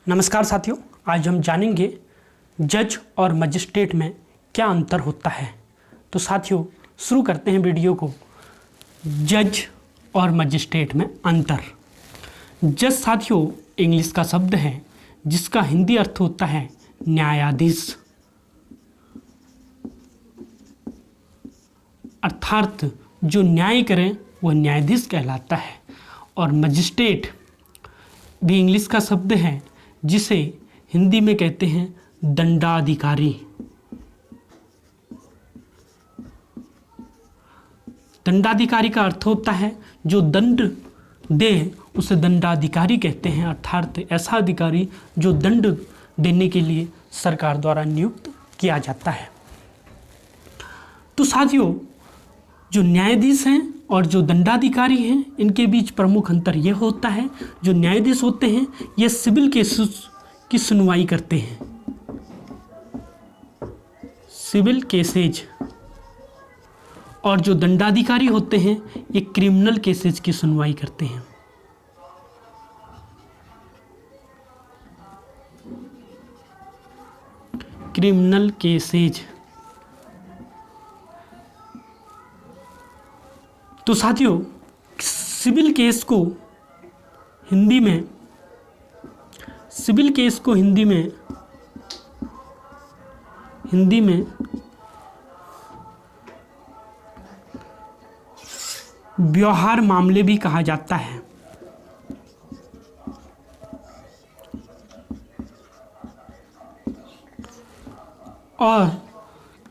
नमस्कार साथियों, आज हम जानेंगे जज और मजिस्ट्रेट में क्या अंतर होता है। तो साथियों शुरू करते हैं वीडियो को। जज और मजिस्ट्रेट में अंतर। जज साथियों इंग्लिश का शब्द है जिसका हिंदी अर्थ होता है न्यायाधीश, अर्थात जो न्याय करें वह न्यायाधीश कहलाता है। और मजिस्ट्रेट भी इंग्लिश का शब्द है जिसे हिंदी में कहते हैं दंडाधिकारी। दंडाधिकारी का अर्थ होता है जो दंड दे उसे दंडाधिकारी कहते हैं, अर्थात ऐसा अधिकारी जो दंड देने के लिए सरकार द्वारा नियुक्त किया जाता है। तो साथियों जो न्यायाधीश हैं और जो दंडाधिकारी हैं इनके बीच प्रमुख अंतर यह होता है, जो न्यायाधीश होते हैं ये सिविल केसेस की सुनवाई करते हैं, सिविल केसेज, और जो दंडाधिकारी होते हैं ये क्रिमिनल केसेज की सुनवाई करते हैं। Criminal cases. तो साथियों सिविल केस को हिंदी में व्यवहार मामले भी कहा जाता है। और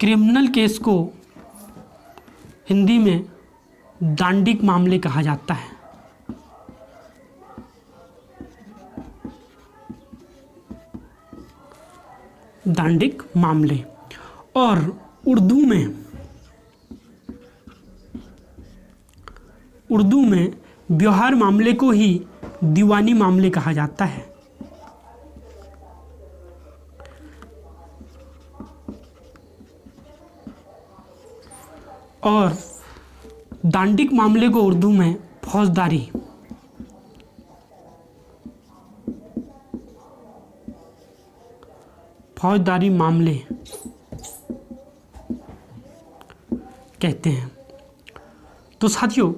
क्रिमिनल केस को हिंदी में दांडिक मामले कहा जाता है। दांडिक मामले। और उर्दू में व्यवहार मामले को ही दीवानी मामले कहा जाता है। और दांडिक मामले को उर्दू में फौजदारी मामले कहते हैं। तो साथियों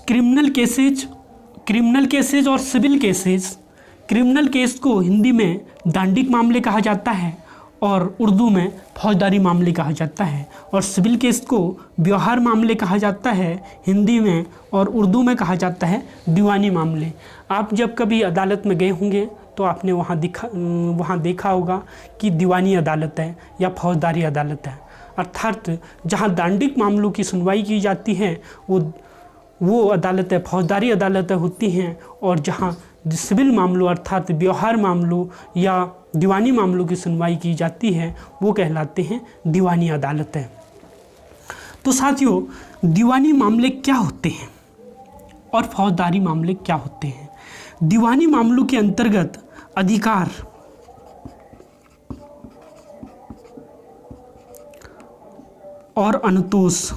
क्रिमिनल केसेज और सिविल केसेज, क्रिमिनल केस को हिंदी में दांडिक मामले कहा जाता है और उर्दू में फौजदारी मामले कहा जाता है। और सिविल केस को व्यवहार मामले कहा जाता है हिंदी में, और उर्दू में कहा जाता है दीवानी मामले। आप जब कभी अदालत में गए होंगे तो आपने वहाँ देखा होगा कि दीवानी अदालत है या फौजदारी अदालत है, अर्थात जहाँ दांडिक मामलों की सुनवाई की जाती है वो अदालतें फौजदारी अदालतें होती हैं, और जहाँ सिविल मामलों अर्थात व्यवहार मामलों या दीवानी मामलों की सुनवाई की जाती है वो कहलाते हैं दीवानी अदालतें। तो साथियों दीवानी मामले क्या होते हैं और फौजदारी मामले क्या होते हैं? दीवानी मामलों के अंतर्गत अधिकार और अनुतोष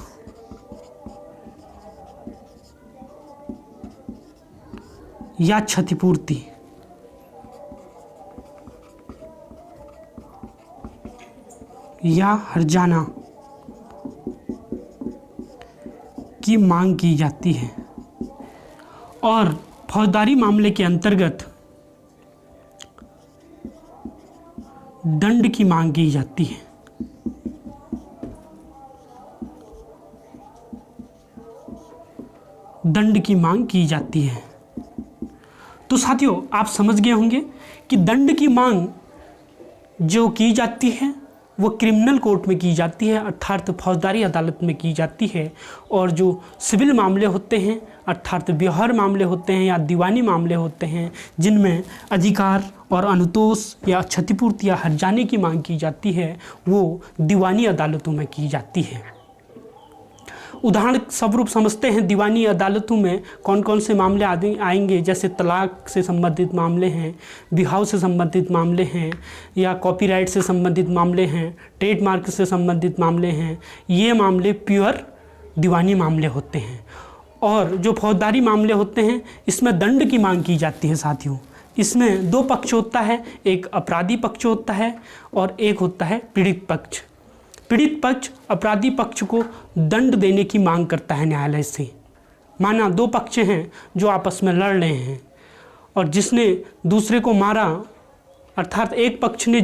या क्षतिपूर्ति या हर्जाना की मांग की जाती है। और फौजदारी मामले के अंतर्गत दंड की मांग की जाती है। दंड की मांग की जाती है। तो साथियों आप समझ गए होंगे कि दंड की मांग जो की जाती है वो क्रिमिनल कोर्ट में की जाती है, अर्थात फौजदारी अदालत में की जाती है। और जो सिविल मामले होते हैं अर्थात व्यवहार मामले होते हैं या दीवानी मामले होते हैं जिनमें अधिकार और अनुतोष या क्षतिपूर्ति या हर्जाने की मांग की जाती है वो दीवानी अदालतों में की जाती है। उदाहरण स्वरूप समझते हैं दीवानी अदालतों में कौन कौन से मामले आएंगे, जैसे तलाक से संबंधित मामले हैं, विवाह से संबंधित मामले हैं, या कॉपीराइट से संबंधित मामले हैं, ट्रेडमार्क से संबंधित मामले हैं। ये मामले प्योर दीवानी मामले होते हैं। और जो फौजदारी मामले होते हैं इसमें दंड की मांग की जाती है साथियों। इसमें दो पक्ष होता है, एक अपराधी पक्ष होता है और एक होता है पीड़ित पक्ष। पीड़ित पक्ष अपराधी पक्ष को दंड देने की मांग करता है न्यायालय से। माना दो पक्ष हैं जो आपस में लड़ रहे हैं और जिसने दूसरे को मारा, अर्थात एक पक्ष ने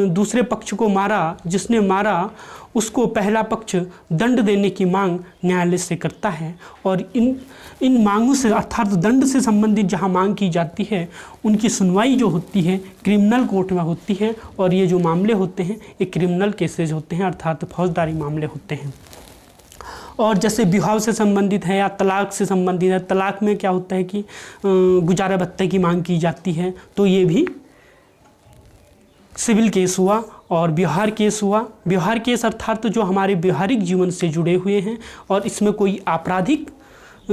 दूसरे पक्ष को मारा, जिसने मारा उसको पहला पक्ष दंड देने की मांग न्यायालय से करता है। और इन मांगों से अर्थात दंड से संबंधित जहां मांग की जाती है उनकी सुनवाई जो होती है क्रिमिनल कोर्ट में होती है। और ये जो मामले होते हैं ये क्रिमिनल केसेज होते हैं, अर्थात फौजदारी मामले होते हैं। और जैसे विवाह से संबंधित है या तलाक से संबंधित है, तलाक में क्या होता है कि गुजारा भत्ते की मांग की जाती है, तो ये भी सिविल केस हुआ। और व्यवहार केस हुआ। व्यवहार केस अर्थात जो हमारे व्यवहारिक जीवन से जुड़े हुए हैं और इसमें कोई आपराधिक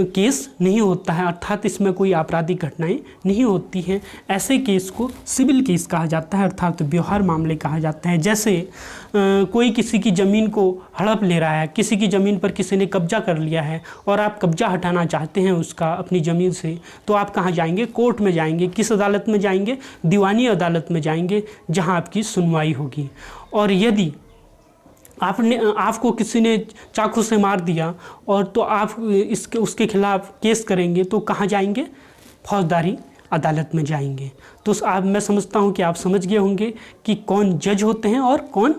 केस नहीं होता है, अर्थात इसमें कोई आपराधिक घटनाएं नहीं होती हैं, ऐसे केस को सिविल केस कहा जाता है, अर्थात व्यवहार मामले कहा जाता है। जैसे कोई किसी की ज़मीन को हड़प ले रहा है, किसी की ज़मीन पर किसी ने कब्जा कर लिया है और आप कब्जा हटाना चाहते हैं उसका अपनी ज़मीन से, तो आप कहाँ जाएंगे? कोर्ट में जाएंगे। किस अदालत में जाएंगे? दीवानी अदालत में जाएंगे, जहाँ आपकी सुनवाई होगी। और यदि आपको किसी ने चाकू से मार दिया और तो आप उसके खिलाफ केस करेंगे, तो कहाँ जाएंगे? फौजदारी अदालत में जाएंगे। तो मैं समझता हूँ कि आप समझ गए होंगे कि कौन जज होते हैं और कौन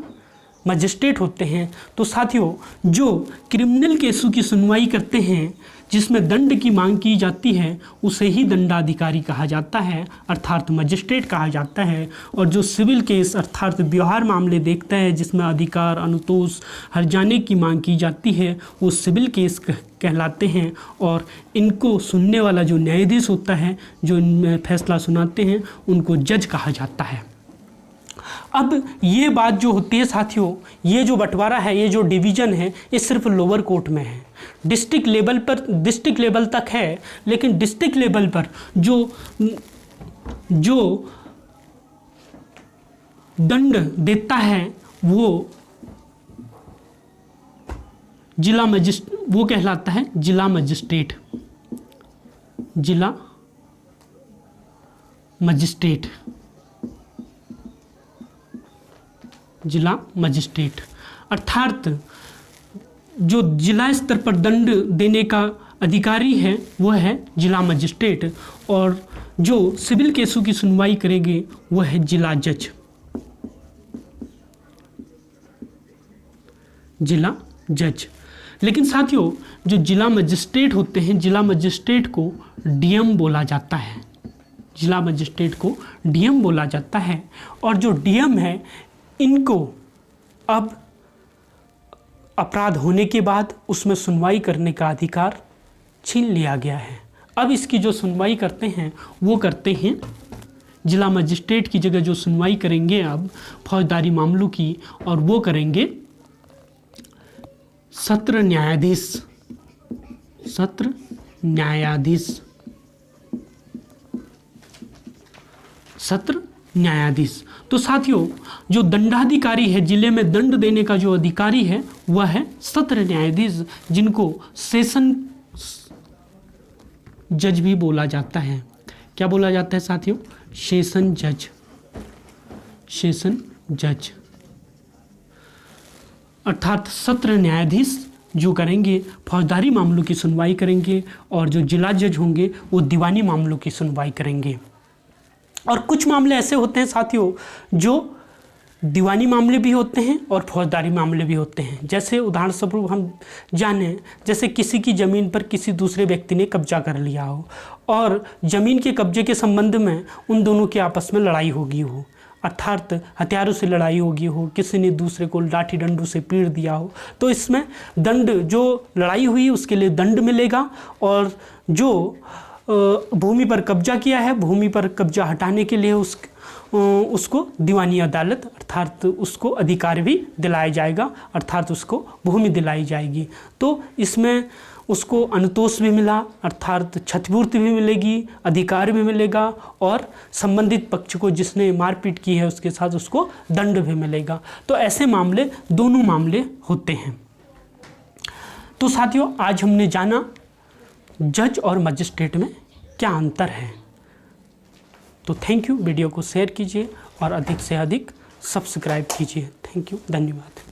मजिस्ट्रेट होते हैं। तो साथियों, जो क्रिमिनल केसों की सुनवाई करते हैं जिसमें दंड की मांग की जाती है उसे ही दंडाधिकारी कहा जाता है, अर्थात मजिस्ट्रेट कहा जाता है। और जो सिविल केस अर्थात व्यवहार मामले देखता है जिसमें अधिकार अनुतोष हर्जाने की मांग की जाती है वो सिविल केस कहलाते हैं। और इनको सुनने वाला जो न्यायाधीश होता है, जो इनमें फैसला सुनाते हैं, उनको जज कहा जाता है। अब ये बात जो होती है साथियों, ये जो बंटवारा है, ये जो डिवीज़न है, ये सिर्फ लोअर कोर्ट में है। डिस्ट्रिक्ट लेवल तक है, लेकिन डिस्ट्रिक्ट लेवल पर जो दंड देता है वो वो कहलाता है जिला मजिस्ट्रेट। जिला मजिस्ट्रेट अर्थात जो जिला स्तर पर दंड देने का अधिकारी है वो है जिला मजिस्ट्रेट। और जो सिविल केसों की सुनवाई करेंगे वो है जिला जज। लेकिन साथियों, जो जिला मजिस्ट्रेट होते हैं, जिला मजिस्ट्रेट को डीएम बोला जाता है। और जो डीएम है इनको अब अपराध होने के बाद उसमें सुनवाई करने का अधिकार छीन लिया गया है। अब इसकी जो सुनवाई करते हैं वो करते हैं जिला मजिस्ट्रेट की जगह जो सुनवाई करेंगे अब फौजदारी मामलों की, और वो करेंगे सत्र न्यायाधीश। तो साथियों, जो दंडाधिकारी है, जिले में दंड देने का जो अधिकारी है वह है सत्र न्यायाधीश, जिनको सेशन जज भी बोला जाता है। क्या बोला जाता है साथियों? सेशन जज अर्थात सत्र न्यायाधीश जो करेंगे फौजदारी मामलों की सुनवाई करेंगे, और जो जिला जज होंगे वो दीवानी मामलों की सुनवाई करेंगे। और कुछ मामले ऐसे होते हैं साथियों जो दीवानी मामले भी होते हैं और फौजदारी मामले भी होते हैं। जैसे उदाहरण स्वरूप हम जाने, जैसे किसी की ज़मीन पर किसी दूसरे व्यक्ति ने कब्जा कर लिया हो और ज़मीन के कब्जे के संबंध में उन दोनों की आपस में लड़ाई होगी हो, अर्थात हथियारों से लड़ाई होगी हो, किसी ने दूसरे को लाठी डंडों से पीट दिया हो, तो इसमें दंड, जो लड़ाई हुई उसके लिए दंड मिलेगा। और जो भूमि पर कब्जा किया है, भूमि पर कब्जा हटाने के लिए उसको दीवानी अदालत अर्थात उसको अधिकार भी दिलाया जाएगा, अर्थात उसको भूमि दिलाई जाएगी। तो इसमें उसको अनुतोष भी मिला, अर्थात क्षतिपूर्ति भी मिलेगी, अधिकार भी मिलेगा, और संबंधित पक्ष को जिसने मारपीट की है उसके साथ उसको दंड भी मिलेगा। तो ऐसे मामले, दोनों मामले होते हैं। तो साथियों, आज हमने जाना जज और मजिस्ट्रेट में क्या अंतर है। तो थैंक यू, वीडियो को शेयर कीजिए और अधिक से अधिक सब्सक्राइब कीजिए। थैंक यू, धन्यवाद।